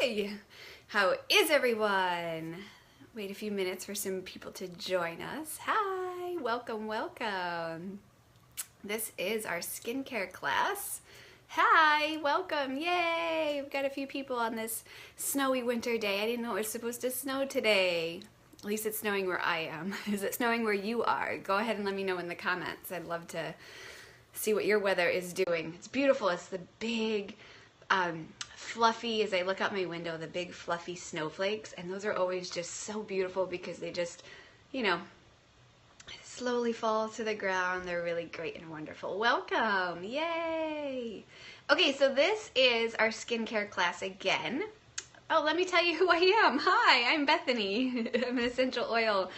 Hi! How is everyone? Wait a few minutes for some people to join us. Hi! Welcome, welcome. This is our skincare class. Hi! Welcome! Yay! We've got a few people on this snowy winter day. I didn't know it was supposed to snow today. At least it's snowing where I am. Is it snowing where you are? Go ahead and let me know in the comments. I'd love to see what your weather is doing. It's beautiful. It's the big, fluffy, as I look out my window, the big fluffy snowflakes, and those are always just so beautiful because they just, you know, slowly fall to the ground. They're really great and wonderful. Welcome! Yay! Okay, so this is our skincare class again. Oh, let me tell you who I am. Hi, I'm Bethany. I'm an essential oil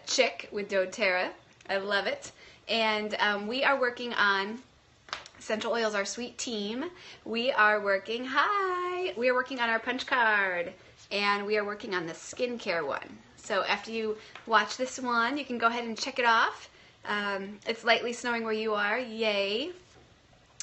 chick with doTERRA. I love it. And we are working on Essential Oils, our sweet team. We are working on our punch card, and we are working on the skincare one. So after you watch this one, you can go ahead and check it off. It's lightly snowing where you are. Yay.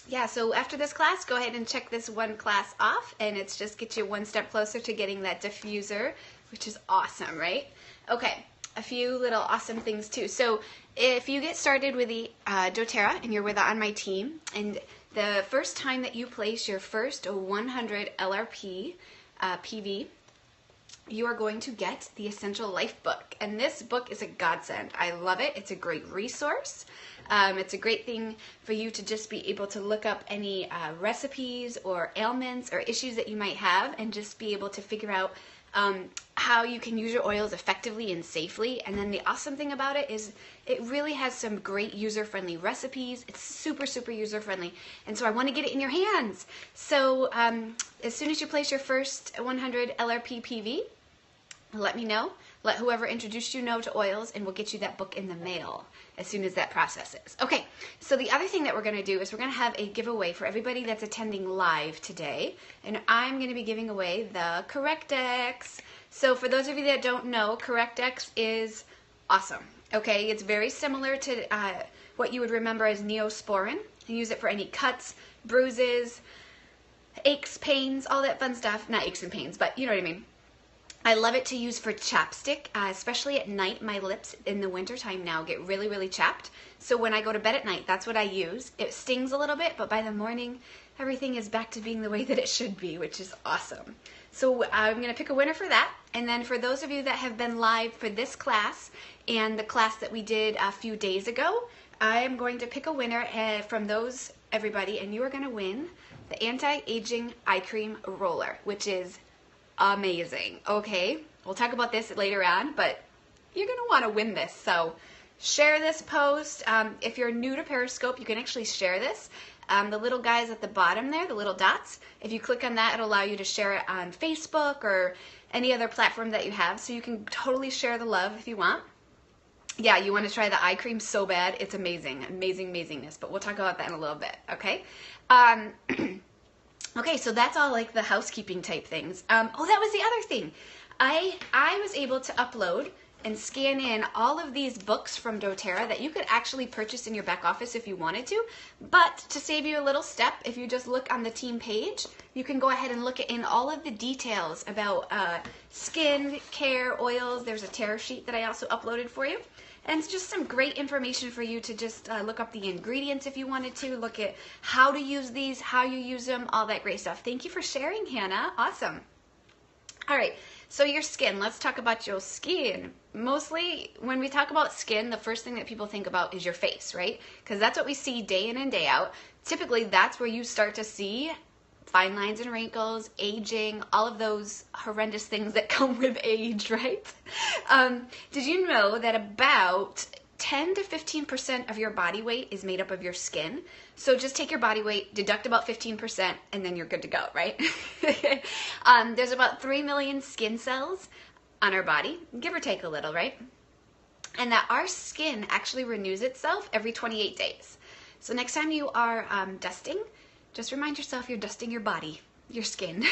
Yeah, so after this class, go ahead and check this one class off, and it's just get you one step closer to getting that diffuser, which is awesome, right? Okay, a few little awesome things too. So if you get started with the doTERRA and you're on my team, and the first time that you place your first 100 LRP PV, you are going to get the Essential Life book. And this book is a godsend. I love it. It's a great resource. It's a great thing for you to just be able to look up any recipes or ailments or issues that you might have and just be able to figure out how you can use your oils effectively and safely. And then the awesome thing about it is it really has some great user-friendly recipes. It's super, super user-friendly. And so I want to get it in your hands. So as soon as you place your first 100 LRP PV, let me know. Let whoever introduced you know to oils, and we'll get you that book in the mail as soon as that processes. Okay, so the other thing that we're going to do is we're going to have a giveaway for everybody that's attending live today, and I'm going to be giving away the Correct-X. So for those of you that don't know, Correct-X is awesome. Okay, it's very similar to what you would remember as Neosporin. You use it for any cuts, bruises, aches, pains, all that fun stuff. Not aches and pains, but you know what I mean. I love it to use for chapstick, especially at night. My lips in the wintertime now get really, really chapped. So when I go to bed at night, that's what I use. It stings a little bit, but by the morning, everything is back to being the way that it should be, which is awesome. So I'm going to pick a winner for that. And then for those of you that have been live for this class and the class that we did a few days ago, I am going to pick a winner from those, everybody, and you are going to win the Anti-Aging Eye Cream Roller, which is amazing. Okay, we'll talk about this later on, but you're going to want to win this. So share this post. If you're new to Periscope, you can actually share this. The little guys at the bottom there, the little dots, if you click on that, it'll allow you to share it on Facebook or any other platform that you have. So you can totally share the love if you want. Yeah, you want to try the eye cream so bad. It's amazing. Amazing, amazingness. But we'll talk about that in a little bit, okay? Okay, so that's all like the housekeeping type things. Oh, that was the other thing. I was able to upload and scan in all of these books from doTERRA that you could actually purchase in your back office if you wanted to. But to save you a little step, if you just look on the team page, you can go ahead and look in all of the details about skin care, oils. There's a tear sheet that I also uploaded for you. And it's just some great information for you to just look up the ingredients if you wanted to, look at how to use these, how you use them, all that great stuff. Thank you for sharing, Hannah. Awesome. All right, so your skin. Let's talk about your skin. Mostly, when we talk about skin, the first thing that people think about is your face, right? Because that's what we see day in and day out. Typically, that's where you start to see fine lines and wrinkles, aging, all of those horrendous things that come with age, right? Did you know that about 10 to 15% of your body weight is made up of your skin? So just take your body weight, deduct about 15%, and then you're good to go, right? There's about 3 million skin cells on our body, give or take a little, right? And that our skin actually renews itself every 28 days. So next time you are dusting, just remind yourself you're dusting your body, your skin,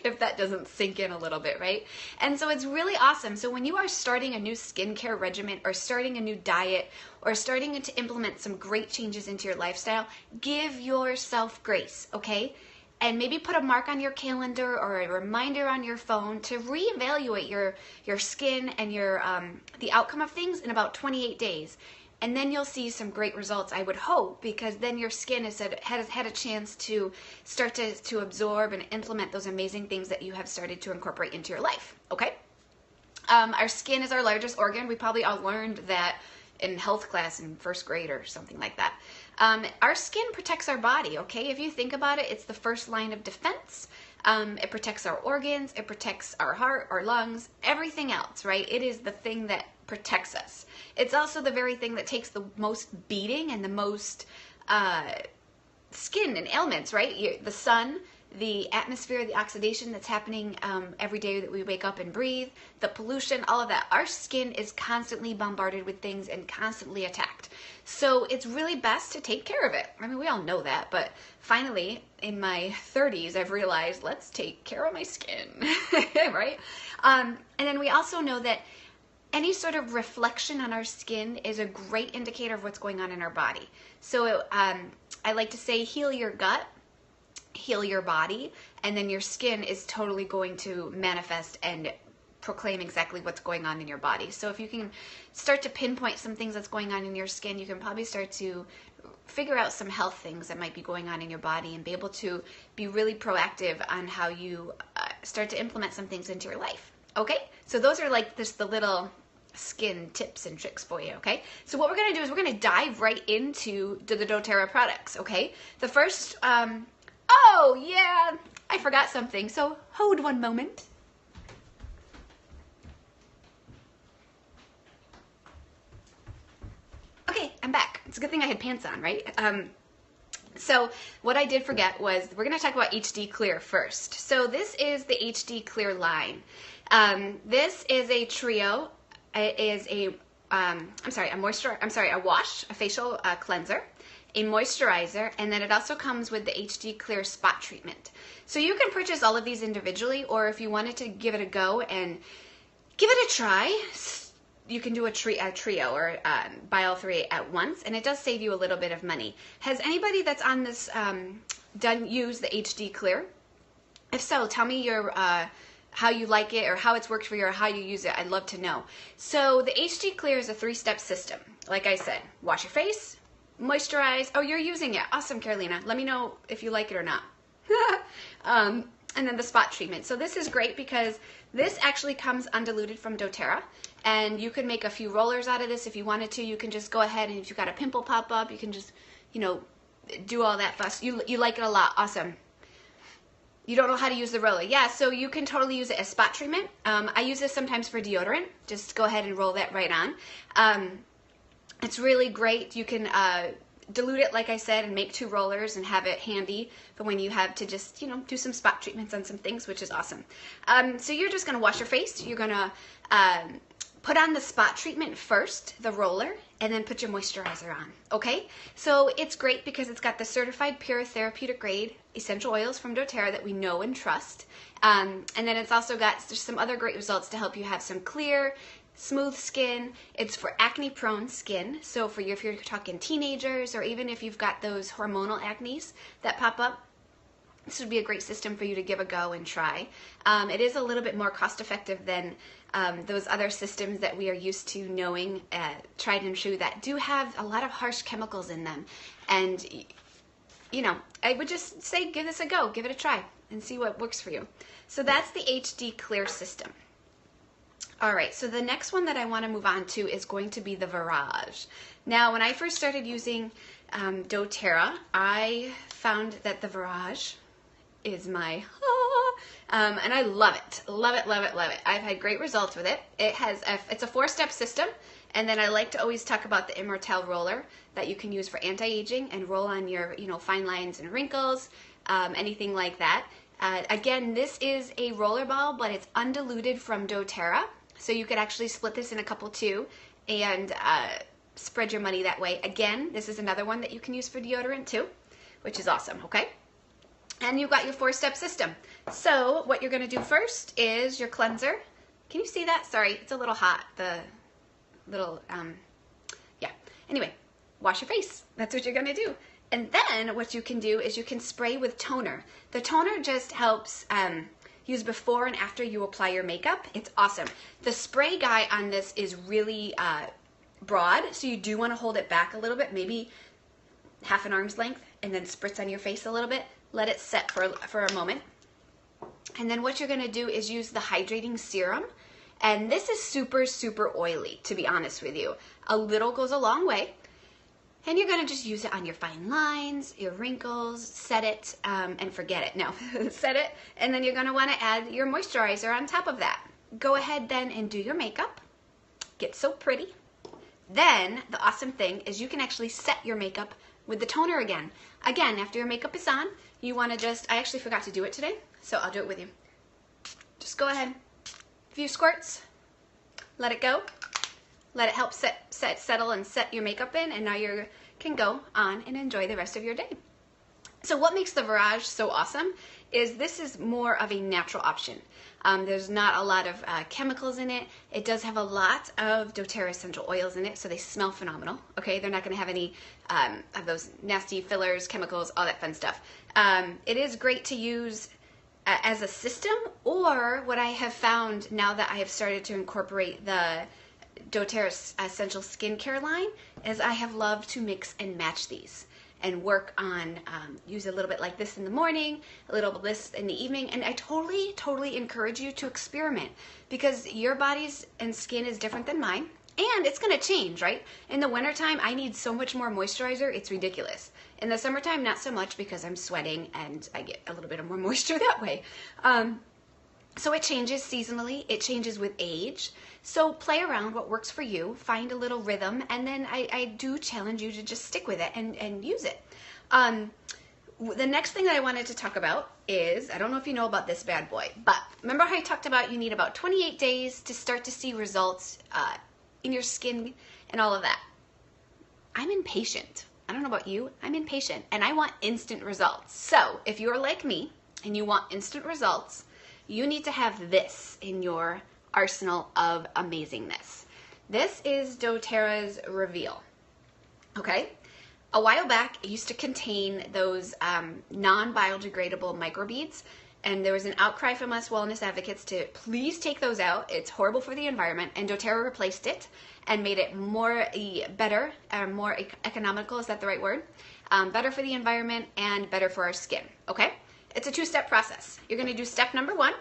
if that doesn't sink in a little bit, right? And so it's really awesome. So when you are starting a new skincare regimen or starting a new diet or starting to implement some great changes into your lifestyle, give yourself grace, okay? and maybe put a mark on your calendar or a reminder on your phone to reevaluate your skin and your the outcome of things in about 28 days. And then you'll see some great results, I would hope, because then your skin has had a chance to start to absorb and implement those amazing things that you have started to incorporate into your life, okay? Our skin is our largest organ. We probably all learned that in health class in first grade or something like that. Our skin protects our body, okay? If you think about it, it's the first line of defense. It protects our organs, it protects our heart, our lungs, everything else, right? It is the thing that protects us. It's also the very thing that takes the most beating and the most skin and ailments, right? The sun, the atmosphere, the oxidation that's happening every day that we wake up and breathe, the pollution, all of that. Our skin is constantly bombarded with things and constantly attacked. So it's really best to take care of it. I mean, we all know that, but finally, in my 30s, I've realized, let's take care of my skin, right? And then we also know that any sort of reflection on our skin is a great indicator of what's going on in our body. So I like to say, heal your gut, heal your body, and then your skin is totally going to manifest and proclaim exactly what's going on in your body. So if you can start to pinpoint some things that's going on in your skin, you can probably start to figure out some health things that might be going on in your body and be able to be really proactive on how you start to implement some things into your life. Okay, so those are like just the little skin tips and tricks for you, okay? So what we're gonna do is we're gonna dive right into the doTERRA products, okay? The first, oh yeah, I forgot something, so hold one moment. Okay, I'm back. It's a good thing I had pants on, right? So what I did forget was we're gonna talk about HD Clear first. So this is the HD Clear line. This is a trio. It is a wash, a facial cleanser, a moisturizer, and then it also comes with the HD Clear Spot Treatment. So you can purchase all of these individually, or if you wanted to give it a go and give it a try, you can do a trio or buy all three at once, and it does save you a little bit of money. Has anybody that's on this used the HD Clear? If so, tell me your how you like it or how it's worked for you or how you use it. I'd love to know. So the HD Clear is a 3-step system. Like I said, wash your face, moisturize. Oh, you're using it. Awesome, Carolina. Let me know if you like it or not. And then the spot treatment. So this is great because this actually comes undiluted from doTERRA, and you can make a few rollers out of this if you wanted to. You can just go ahead, and if you've got a pimple pop up, you can just, you know, do all that fuss. You like it a lot. Awesome. You don't know how to use the roller. Yeah, so you can totally use it as spot treatment. I use this sometimes for deodorant. Just go ahead and roll that right on. It's really great. You can dilute it, like I said, and make 2 rollers and have it handy for when you have to just, you know, do some spot treatments on some things, which is awesome. So you're just going to wash your face. You're going to put on the spot treatment first, the roller, and then put your moisturizer on, okay? So it's great because it's got the certified pure therapeutic grade essential oils from doTERRA that we know and trust. And then it's also got some other great results to help you have some clear, smooth skin. It's for acne prone skin. So for if you're talking teenagers, or even if you've got those hormonal acnes that pop up, this would be a great system for you to give a go and try. It is a little bit more cost effective than those other systems that we are used to knowing, tried and true, that do have a lot of harsh chemicals in them. And, you know, I would just say give this a go, give it a try, and see what works for you. So that's the HD Clear system. All right, so the next one that I want to move on to is going to be the Virage. Now, when I first started using doTERRA, I found that the Virage is my, and I love it. Love it, love it, love it. I've had great results with it. It's a 4-step system, and then I like to always talk about the Immortelle roller that you can use for anti-aging and roll on your, you know, fine lines and wrinkles, anything like that. Again, this is a roller ball, but it's undiluted from doTERRA, so you could actually split this in a couple too and spread your money that way. Again, this is another one that you can use for deodorant too, which is awesome, okay? And you've got your 4-step system. So what you're going to do first is your cleanser. Can you see that? Sorry, it's a little hot, the little, yeah. Anyway, wash your face. That's what you're going to do. And then what you can do is you can spray with toner. The toner just helps use before and after you apply your makeup. It's awesome. The spray guy on this is really broad, so you do want to hold it back a little bit, maybe half an arm's length, and then spritz on your face a little bit. Let it set for a moment. And then what you're going to do is use the hydrating serum. And this is super, super oily, to be honest with you. A little goes a long way. And you're going to just use it on your fine lines, your wrinkles, set it, and forget it. No, set it, and then you're going to want to add your moisturizer on top of that. Go ahead then and do your makeup. Get so pretty. Then, the awesome thing is you can actually set your makeup with the toner again. Again, after your makeup is on, you want to just, I actually forgot to do it today, so I'll do it with you. Just go ahead, a few squirts, let it go. Let it help settle and set your makeup in, and now you can go on and enjoy the rest of your day. So what makes the Virage so awesome is this is more of a natural option. There's not a lot of chemicals in it. It does have a lot of doTERRA essential oils in it, so they smell phenomenal. Okay, they're not going to have any of those nasty fillers, chemicals, all that fun stuff. It is great to use as a system, or what I have found now that I have started to incorporate the doTERRA Essential Skincare line is I have loved to mix and match these and work on, use a little bit like this in the morning, a little bit this in the evening, and I totally encourage you to experiment because your body's and skin is different than mine, and it's going to change, right? In the wintertime, I need so much more moisturizer, it's ridiculous. In the summertime, not so much because I'm sweating and I get a little bit of more moisture that way. So it changes seasonally, it changes with age. So play around what works for you, find a little rhythm, and then I do challenge you to just stick with it and use it. The next thing that I wanted to talk about is, I don't know if you know about this bad boy, but remember how I talked about you need about 28 days to start to see results in your skin and all of that. I'm impatient. I don't know about you, I'm impatient, and I want instant results. So if you're like me and you want instant results, you need to have this in your arsenal of amazingness. This is doTERRA's Reveal. Okay? A while back, it used to contain those non-biodegradable microbeads, and there was an outcry from us wellness advocates to please take those out. It's horrible for the environment, and doTERRA replaced it and made it more better, more economical, is that the right word? Better for the environment and better for our skin, okay? It's a two-step process. You're going to do step number 1,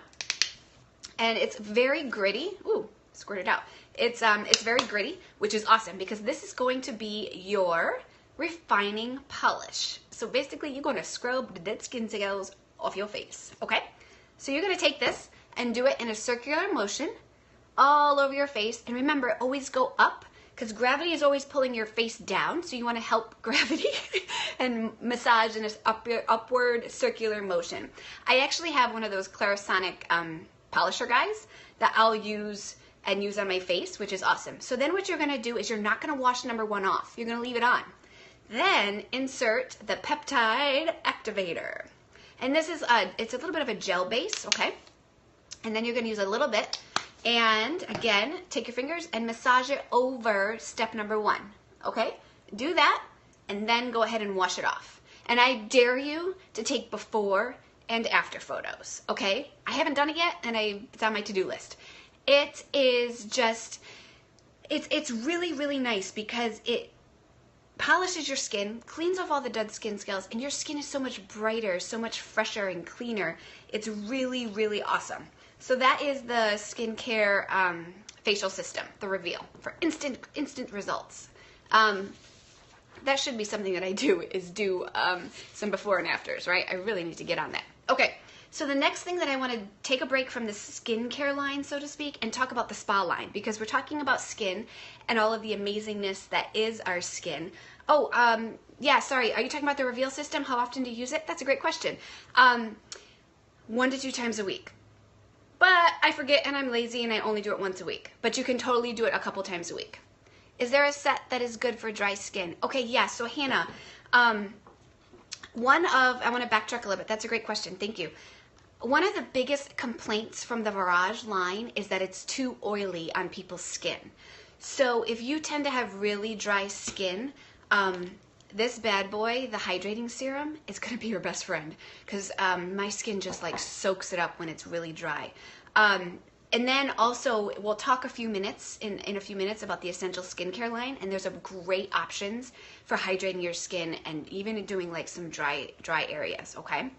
and it's very gritty. Ooh, squirted out. It's very gritty, which is awesome because this is going to be your refining polish. So basically, you're going to scrub the dead skin cells off your face, okay? So you're going to take this and do it in a circular motion all over your face. And remember, always go up because gravity is always pulling your face down. So you want to help gravity and massage in this upward circular motion. I actually have one of those Clarisonic polisher guys that I'll use and use on my face, which is awesome. So then what you're going to do is you're not going to wash number 1 off. You're going to leave it on. Then insert the peptide activator. And this is, it's a little bit of a gel base, okay? And then you're going to use a little bit. And again, take your fingers and massage it over step number 1, okay? Do that, and then go ahead and wash it off. And I dare you to take before and after photos, okay? I haven't done it yet, and it's on my to-do list. It is just, it's really, really nice because it polishes your skin, cleans off all the dead skin cells, and your skin is so much brighter, so much fresher and cleaner. It's really, really awesome. So that is the skincare facial system, the Reveal, for instant results. That should be something that I do, is do some before and afters, right? I really need to get on that. Okay, so the next thing that I want to take a break from the skincare line, so to speak, and talk about the spa line, because we're talking about skin and all of the amazingness that is our skin. Oh, yeah, sorry, are you talking about the Reveal system? How often do you use it? That's a great question. 1 to 2 times a week. But I forget and I'm lazy and I only do it once a week. But you can totally do it a couple times a week. Is there a set that is good for dry skin? Okay, yeah, so Hannah, I want to backtrack a little bit. That's a great question. Thank you. One of the biggest complaints from the Virage line is that it's too oily on people's skin. So if you tend to have really dry skin, this bad boy, the hydrating serum, is gonna be your best friend because my skin just like soaks it up when it's really dry. And then also, we'll talk a few minutes in a few minutes about the Essential Skincare line, and there's a great options for hydrating your skin and even doing like some dry areas. Okay,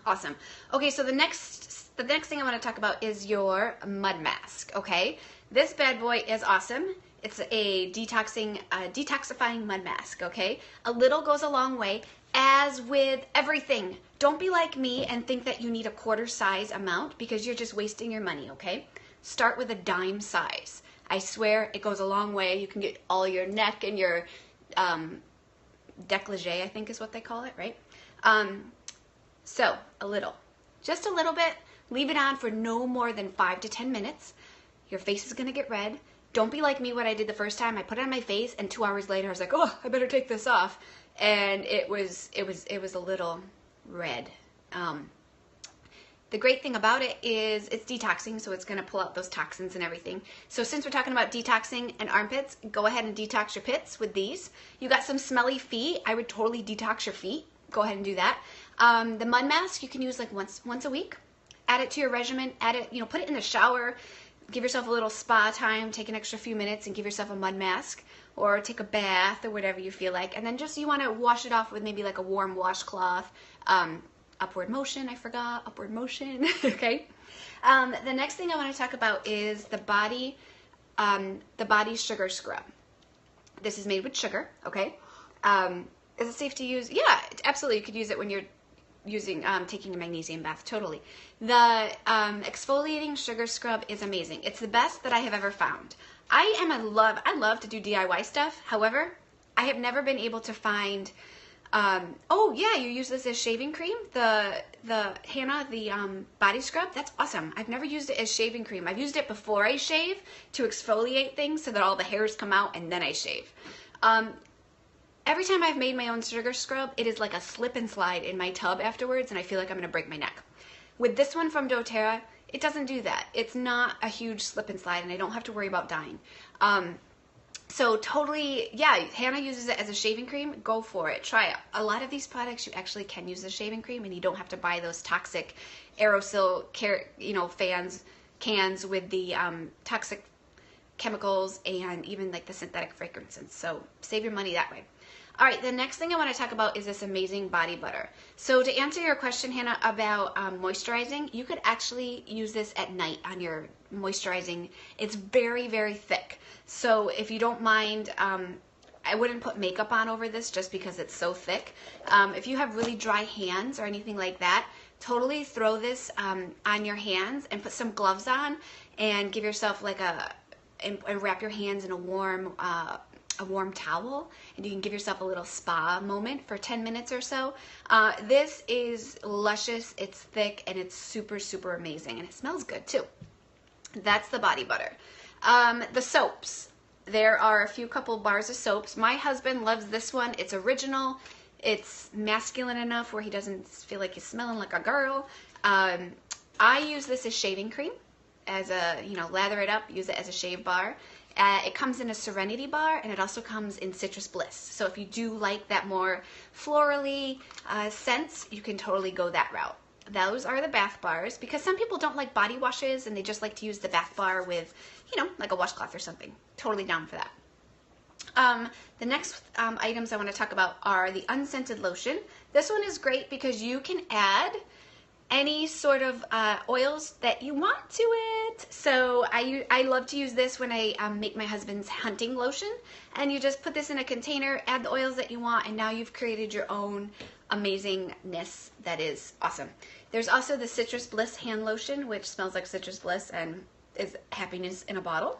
awesome. Okay, so the next thing I want to talk about is your mud mask. Okay, this bad boy is awesome. It's a detoxifying mud mask. Okay, a little goes a long way. As with everything, don't be like me and think that you need a quarter size amount because you're just wasting your money, okay? Start with a dime size. I swear it goes a long way. You can get all your neck and your décolleté, I think is what they call it, right? So a little, just a little bit. Leave it on for no more than 5 to 10 minutes. Your face is gonna get red. Don't be like me what I did the first time. I put it on my face and 2 hours later I was like, oh, I better take this off. And it was a little red. The great thing about it is it's detoxing, so it's going to pull out those toxins and everything. So since we're talking about detoxing and armpits, go ahead and detox your pits with these. You got some smelly feet, I would totally detox your feet. Go ahead and do that. The mud mask you can use like once a week. Add it to your regimen. Add it, put it in the shower. Give yourself a little spa time. Take an extra few minutes and give yourself a mud mask. Or take a bath or whatever you feel like. And then just you want to wash it off with maybe like a warm washcloth. Upward motion, I forgot. Upward motion. Okay. The next thing I want to talk about is the body sugar scrub. This is made with sugar. Okay. Is it safe to use? Yeah, absolutely. You could use it when you're taking a magnesium bath. Totally. The exfoliating sugar scrub is amazing. It's the best that I have ever found. I love to do DIY stuff. However, I have never been able to find, oh yeah, you use this as shaving cream, the Hannah, the body scrub. That's awesome. I've never used it as shaving cream. I've used it before I shave to exfoliate things so that all the hairs come out and then I shave. Every time I've made my own sugar scrub, it is like a slip and slide in my tub afterwards and I feel like I'm going to break my neck. With this one from doTERRA, it doesn't do that. It's not a huge slip and slide and I don't have to worry about dying. So totally, yeah, Hannah uses it as a shaving cream. Go for it. Try it. A lot of these products you actually can use as shaving cream and you don't have to buy those toxic aerosol cans with the toxic chemicals and even like the synthetic fragrances. So save your money that way. All right, the next thing I want to talk about is this amazing body butter. So to answer your question, Hannah, about moisturizing, you could actually use this at night on your moisturizing. It's very, very thick. So if you don't mind, I wouldn't put makeup on over this just because it's so thick. If you have really dry hands or anything like that, totally throw this on your hands and put some gloves on and give yourself like and wrap your hands in a warm towel, and you can give yourself a little spa moment for 10 minutes or so. This is luscious, it's thick, and it's super, super amazing, and it smells good too. That's the body butter. The soaps. There are a couple bars of soaps. My husband loves this one. It's original. It's masculine enough where he doesn't feel like he's smelling like a girl. I use this as shaving cream, as lather it up, use it as a shave bar. It comes in a Serenity bar, and it also comes in Citrus Bliss. So if you do like that more florally scents, you can totally go that route. Those are the bath bars, because some people don't like body washes and they just like to use the bath bar with, like a washcloth or something. Totally down for that. The next items I want to talk about are the unscented lotion. This one is great because you can add any sort of oils that you want to it. So I love to use this when I make my husband's hunting lotion, and you just put this in a container, add the oils that you want, and now you've created your own amazingness that is awesome. There's also the Citrus Bliss hand lotion, which smells like citrus bliss and is happiness in a bottle.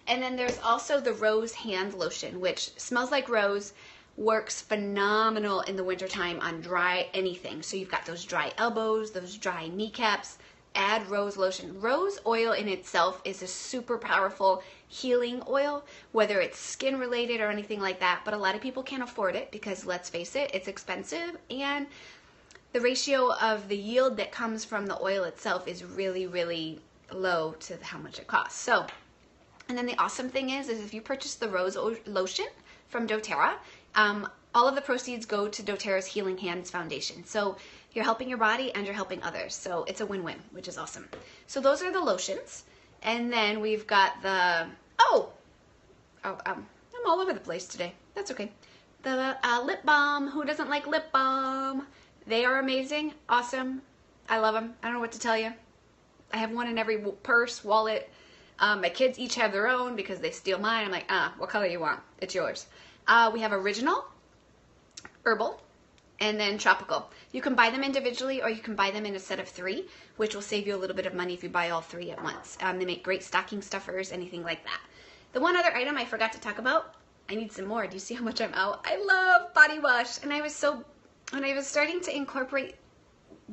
And then there's also the rose hand lotion, which smells like rose, works phenomenal in the wintertime on dry anything. So you've got those dry elbows, those dry kneecaps, add rose lotion. Rose oil in itself is a super powerful healing oil, whether it's skin related or anything like that, but a lot of people can't afford it because, let's face it, it's expensive, and the ratio of the yield that comes from the oil itself is really, really low to how much it costs. So, and then the awesome thing is if you purchase the rose lotion from doTERRA, all of the proceeds go to doTERRA's Healing Hands Foundation. So you're helping your body and you're helping others. So it's a win-win, which is awesome. So those are the lotions. And then we've got the, I'm all over the place today. That's okay. The lip balm. Who doesn't like lip balm? They are amazing. Awesome. I love them. I don't know what to tell you. I have one in every purse, wallet. My kids each have their own because they steal mine. I'm like, what color you want? It's yours. We have original, herbal, and then tropical. You can buy them individually or you can buy them in a set of 3, which will save you a little bit of money if you buy all 3 at once. They make great stocking stuffers, anything like that. The one other item I forgot to talk about, I need some more. Do you see how much I'm out? I love body wash. And when I was starting to incorporate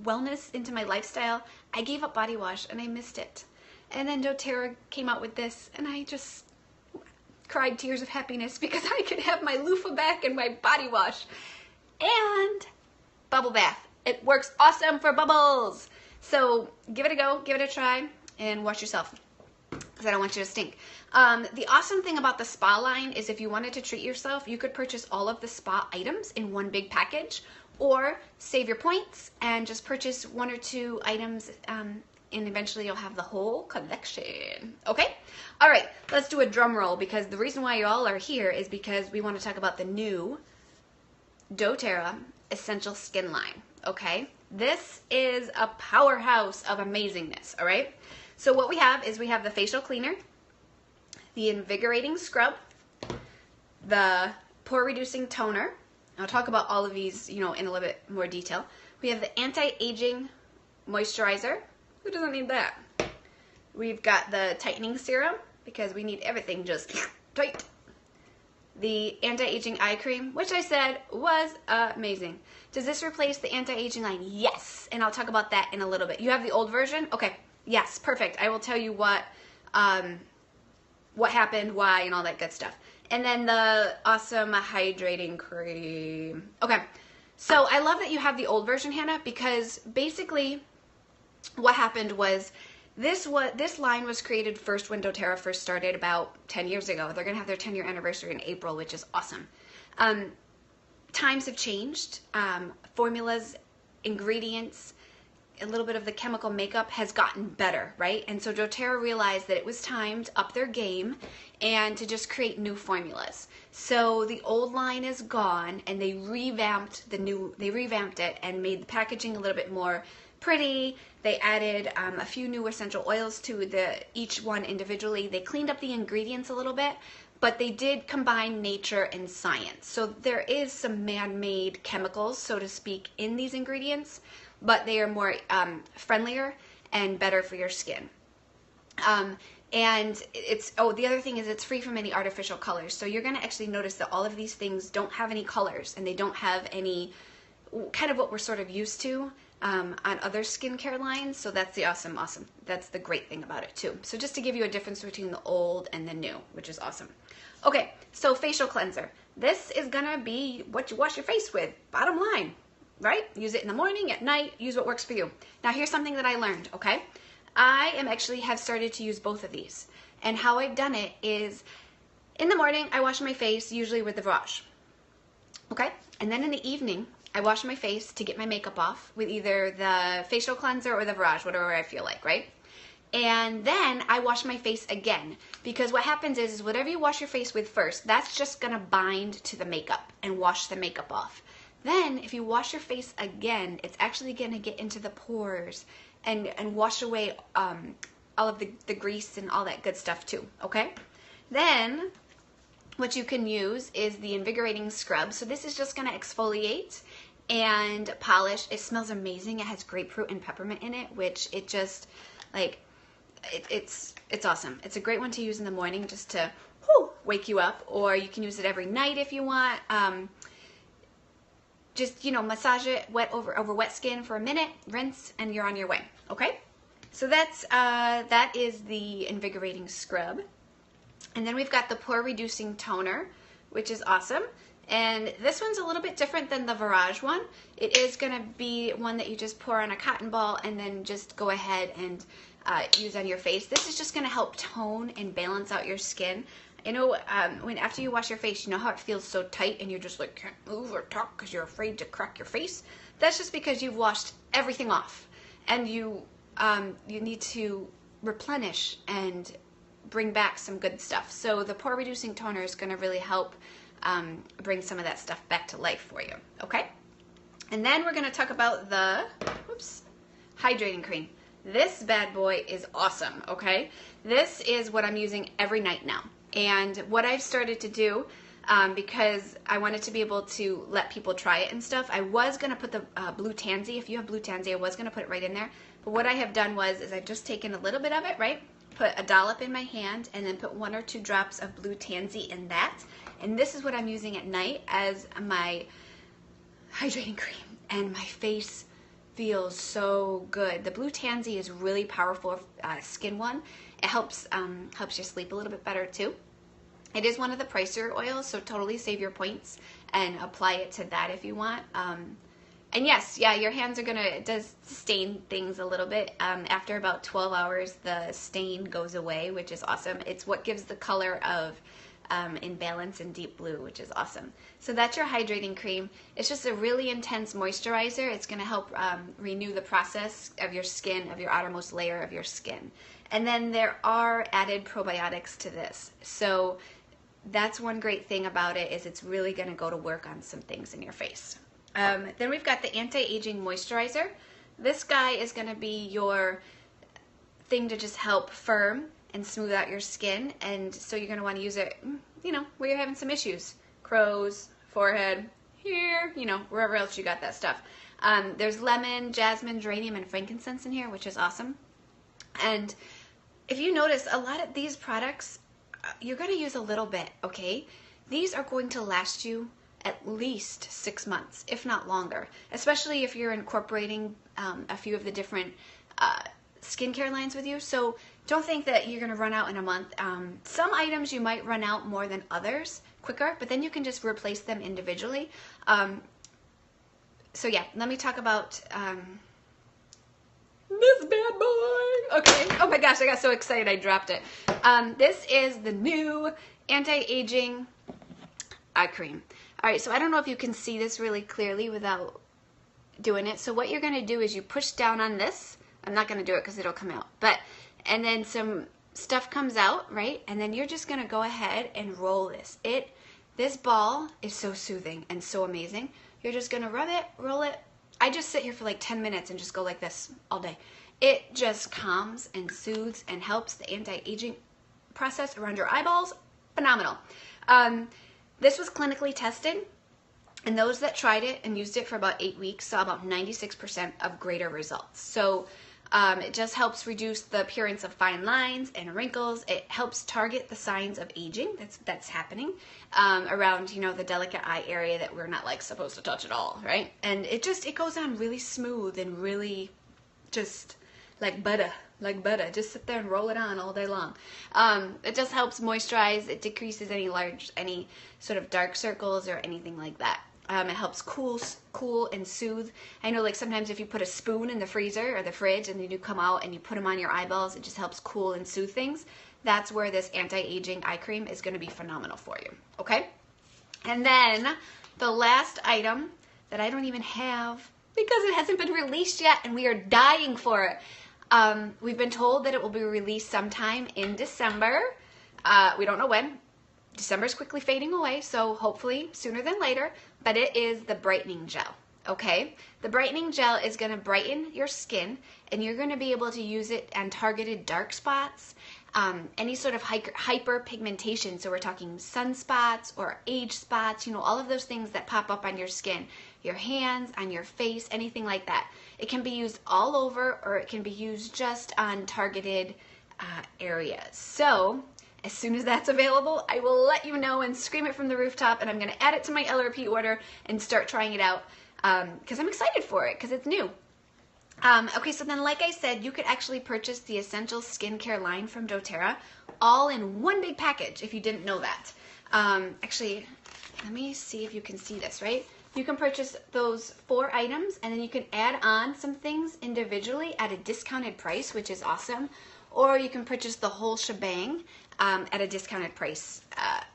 wellness into my lifestyle, I gave up body wash and I missed it. And then doTERRA came out with this and I just cried tears of happiness because I could have my loofah back and my body wash. And bubble bath. It works awesome for bubbles. So give it a go, give it a try, and wash yourself because I don't want you to stink. The awesome thing about the spa line is if you wanted to treat yourself, you could purchase all of the spa items in one big package, or save your points and just purchase 1 or 2 items, and eventually you'll have the whole collection. Okay? All right, let's do a drum roll because the reason why you all are here is because we want to talk about the new doTERRA Essential Skin line. Okay? This is a powerhouse of amazingness. All right? So what we have is we have the facial cleaner, the invigorating scrub, the pore reducing toner. I'll talk about all of these, in a little bit more detail. We have the anti-aging moisturizer. Who doesn't need that? We've got the tightening serum because we need everything just tight. The anti-aging eye cream, which I said was amazing. Does this replace the anti-aging line? Yes, and I'll talk about that in a little bit. You have the old version? Okay, yes, perfect. I will tell you what happened, why, and all that good stuff. And then the awesome hydrating cream. Okay, so I love that you have the old version, Hannah, because basically what happened was this line was created first when doTERRA first started about 10 years ago. They're going to have their 10-year anniversary in April, which is awesome. Times have changed. Formulas, ingredients, a little bit of the chemical makeup has gotten better, right? And so doTERRA realized that it was time to up their game and to just create new formulas. So the old line is gone and they revamped it and made the packaging a little bit more pretty. They added a few new essential oils to each one individually. They cleaned up the ingredients a little bit, but they did combine nature and science. So there is some man-made chemicals, so to speak, in these ingredients, but they are more friendlier and better for your skin. And the other thing is it's free from any artificial colors. So you're going to actually notice that all of these things don't have any colors and they don't have any kind of what we're sort of used to on other skincare lines. So that's the awesome. That's the great thing about it too. So just to give you a difference between the old and the new, which is awesome. Okay, so facial cleanser. This is going to be what you wash your face with, bottom line, right? Use it in the morning, at night, use what works for you. Now here's something that I learned, okay? I have started to use both of these. And how I've done it is in the morning, I wash my face usually with the Virage. Okay? And then in the evening, I wash my face to get my makeup off with either the facial cleanser or the Virage, whatever I feel like, right? And then I wash my face again because what happens is whatever you wash your face with first, that's just going to bind to the makeup and wash the makeup off. Then if you wash your face again, it's actually going to get into the pores and wash away all of the grease and all that good stuff too, okay? Then what you can use is the invigorating scrub. So this is just going to exfoliate and polish. It smells amazing. It has grapefruit and peppermint in it, which it just like it's awesome. It's a great one to use in the morning just to wake you up, or you can use it every night if you want. Just, massage it over wet skin for a minute, rinse, and you're on your way, okay? So that is the invigorating scrub. And then we've got the pore reducing toner, which is awesome. And this one's a little bit different than the Virage one. It is going to be one that you just pour on a cotton ball and then just go ahead and use on your face. This is just going to help tone and balance out your skin. You know, when after you wash your face, you know how it feels so tight and you're just like can't move or talk because you're afraid to crack your face? That's just because you've washed everything off, and you need to replenish and bring back some good stuff. So the pore reducing toner is going to really help bring some of that stuff back to life for you. Okay, and then we're going to talk about the hydrating cream. This bad boy is awesome. Okay, this is what I'm using every night now. And what I've started to do, because I wanted to be able to let people try it and stuff, I was going to put the blue tansy. If you have blue tansy, I was going to put it right in there. But what I have done is I've just taken a little bit of it, right? Put a dollop in my hand and then put 1 or 2 drops of blue tansy in that. And this is what I'm using at night as my hydrating cream. And my face feels so good. The blue tansy is really powerful skin one. It helps you sleep a little bit better too. It is one of the pricier oils, so totally save your points and apply it to that if you want. And yes, yeah, your hands are it does stain things a little bit. After about 12 hours, the stain goes away, which is awesome. It's what gives the color of In Balance and Deep Blue, which is awesome. So that's your hydrating cream. It's just a really intense moisturizer. It's going to help renew the process of your skin, of your outermost layer of your skin. And then there are added probiotics to this. So that's one great thing about it, is it's really going to go to work on some things in your face. Then we've got the anti-aging moisturizer. This guy is going to be your thing to just help firm and smooth out your skin. And so you're going to want to use it, you know, where you're having some issues. Crow's, forehead, here, you know, wherever else you got that stuff. There's lemon, jasmine, geranium, and frankincense in here, which is awesome. And if you notice, a lot of these products, you're going to use a little bit, okay? These are going to last you at least 6 months, if not longer, especially if you're incorporating a few of the different skincare lines with you. So don't think that you're going to run out in a month. Some items you might run out more than others quicker, but then you can just replace them individually. So yeah, let me talk about this bad boy. Okay. Oh my gosh, I got so excited I dropped it. This is the new anti-aging eye cream. All right, so I don't know if you can see this really clearly without doing it. So what you're going to do is you push down on this. I'm not going to do it because it'll come out. And then some stuff comes out, right? And then you're just going to go ahead and roll this. This ball is so soothing and so amazing. You're just going to rub it, roll it. I just sit here for like 10 minutes and just go like this all day. It just calms and soothes and helps the anti-aging process around your eyeballs. Phenomenal. This was clinically tested, and those that tried it and used it for about 8 weeks saw about 96% of greater results. So it just helps reduce the appearance of fine lines and wrinkles. It helps target the signs of aging that's happening around, you know, the delicate eye area that we're not like supposed to touch at all, right? And it goes on really smooth and really just like butter. Just sit there and roll it on all day long. It just helps moisturize. It decreases any sort of dark circles or anything like that. It helps cool and soothe. I know, like, sometimes if you put a spoon in the freezer or the fridge and then you come out and you put them on your eyeballs, it just helps cool and soothe things. That's where this anti-aging eye cream is going to be phenomenal for you. Okay? And then the last item that I don't even have because it hasn't been released yet and we are dying for it. We've been told that it will be released sometime in December. We don't know when. December's quickly fading away, so hopefully sooner than later. But it is the brightening gel, okay? The brightening gel is going to brighten your skin, and you're going to be able to use it on targeted dark spots, any sort of hyperpigmentation. So we're talking sunspots or age spots, you know, all of those things that pop up on your skin, your hands, on your face, anything like that. It can be used all over, or it can be used just on targeted areas. So as soon as that's available, I will let you know and scream it from the rooftop, and I'm going to add it to my LRP order and start trying it out because I'm excited for it because it's new. Okay, so then like I said, you could actually purchase the Essential Skincare line from doTERRA all in one big package if you didn't know that. Actually, let me see if you can see this, right? You can purchase those 4 items, and then you can add on some things individually at a discounted price, which is awesome. or you can purchase the whole shebang at a discounted price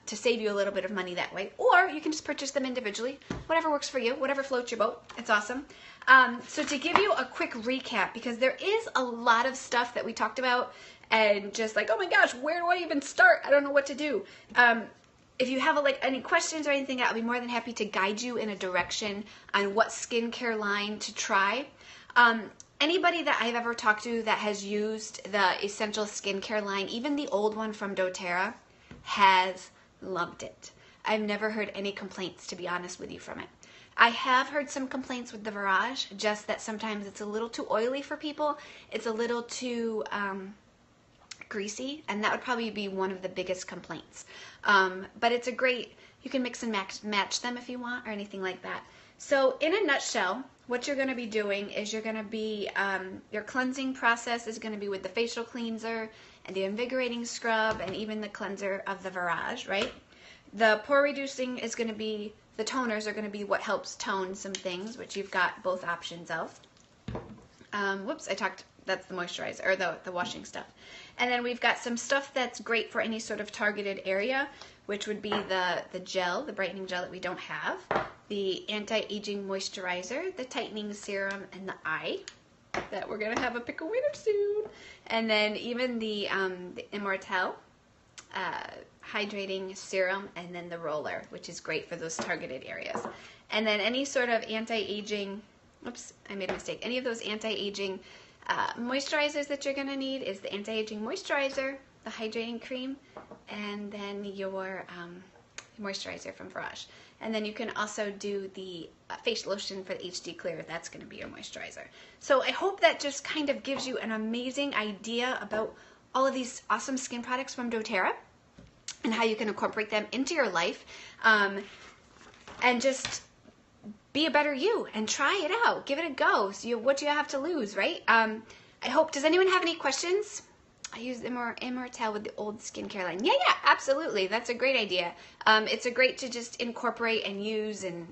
to save you a little bit of money that way. Or you can just purchase them individually, whatever works for you, whatever floats your boat. It's awesome. So to give you a quick recap, because there is a lot of stuff that we talked about and just like, oh my gosh, where do I even start? I don't know what to do. If you have any questions or anything, I'll be more than happy to guide you in a direction on what skincare line to try. Anybody that I've ever talked to that has used the Essential Skincare line, even the old one from doTERRA, has loved it. I've never heard any complaints, to be honest with you, from it. I have heard some complaints with the Virage, just that sometimes it's a little too oily for people. It's a little too greasy, and that would probably be one of the biggest complaints. But it's a great, you can mix and match them if you want, or anything like that. So in a nutshell, what you're going to be doing is you're going to be, your cleansing process is going to be with the facial cleanser and the invigorating scrub and even the cleanser of the Virage, right? The pore reducing is going to be, the toners are going to be what helps tone some things, which you've got both options of. Whoops, that's the moisturizer, or the washing stuff. And then we've got some stuff that's great for any sort of targeted area, which would be the gel, the brightening gel that we don't have, the anti-aging moisturizer, the tightening serum, and the eye that we're gonna have a pick a winner soon. And then even the Immortelle hydrating serum, and then the roller, which is great for those targeted areas. And then any sort of anti-aging, oops, I made a mistake. Any of those anti-aging moisturizers that you're gonna need is the anti-aging moisturizer, the hydrating cream, and then your moisturizer from Virage. And then you can also do the face lotion for the HD Clear. That's going to be your moisturizer. So I hope that just kind of gives you an amazing idea about all of these awesome skin products from doTERRA and how you can incorporate them into your life, and just be a better you and try it out. Give it a go. So what do you have to lose, right? I hope, does anyone have any questions? I use Immortelle with the old skincare line. Yeah, absolutely. That's a great idea. It's a great to just incorporate and use and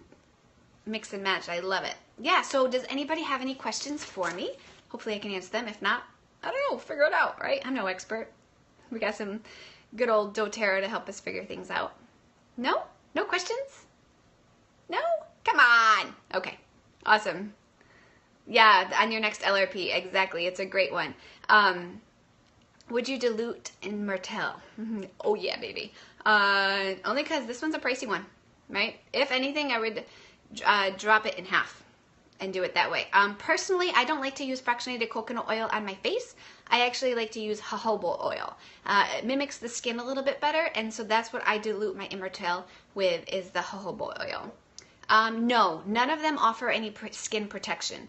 mix and match. I love it. Yeah, so does anybody have any questions for me? Hopefully I can answer them. If not, I don't know, figure it out, right? I'm no expert. We got some good old doTERRA to help us figure things out. No? No questions? No? Come on. Okay, awesome. Yeah, on your next LRP, exactly. It's a great one. Would you dilute Immortelle? Oh yeah, baby. Only because this one's a pricey one, right? If anything, I would drop it in half and do it that way. Personally, I don't like to use fractionated coconut oil on my face. I actually like to use jojoba oil. It mimics the skin a little bit better, and so that's what I dilute my Immortelle with, is the jojoba oil. No, none of them offer any skin protection.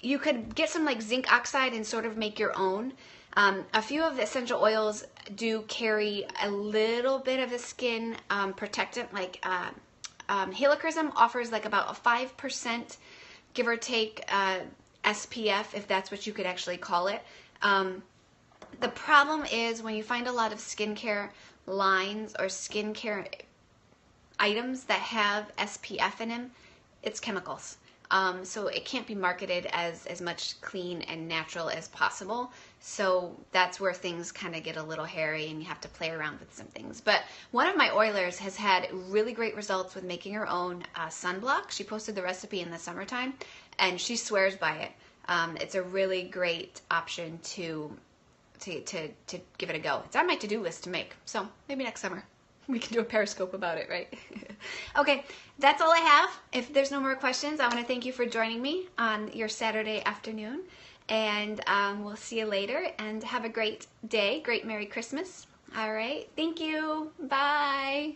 You could get some like zinc oxide and sort of make your own. A few of the essential oils do carry a little bit of a skin protectant, like Helichrysum offers like about a 5%, give or take, SPF, if that's what you could actually call it. The problem is when you find a lot of skincare lines or skincare items that have SPF in them, it's chemicals. So it can't be marketed as much clean and natural as possible. So that's where things kind of get a little hairy and you have to play around with some things. But one of my oilers has had really great results with making her own sunblock. She posted the recipe in the summertime and she swears by it. It's a really great option to give it a go. It's on my to-do list to make. So maybe next summer we can do a Periscope about it, right? Okay, that's all I have. If there's no more questions, I want to thank you for joining me on your Saturday afternoon. And we'll see you later. And have a great day. Great Merry Christmas. All right. Thank you. Bye.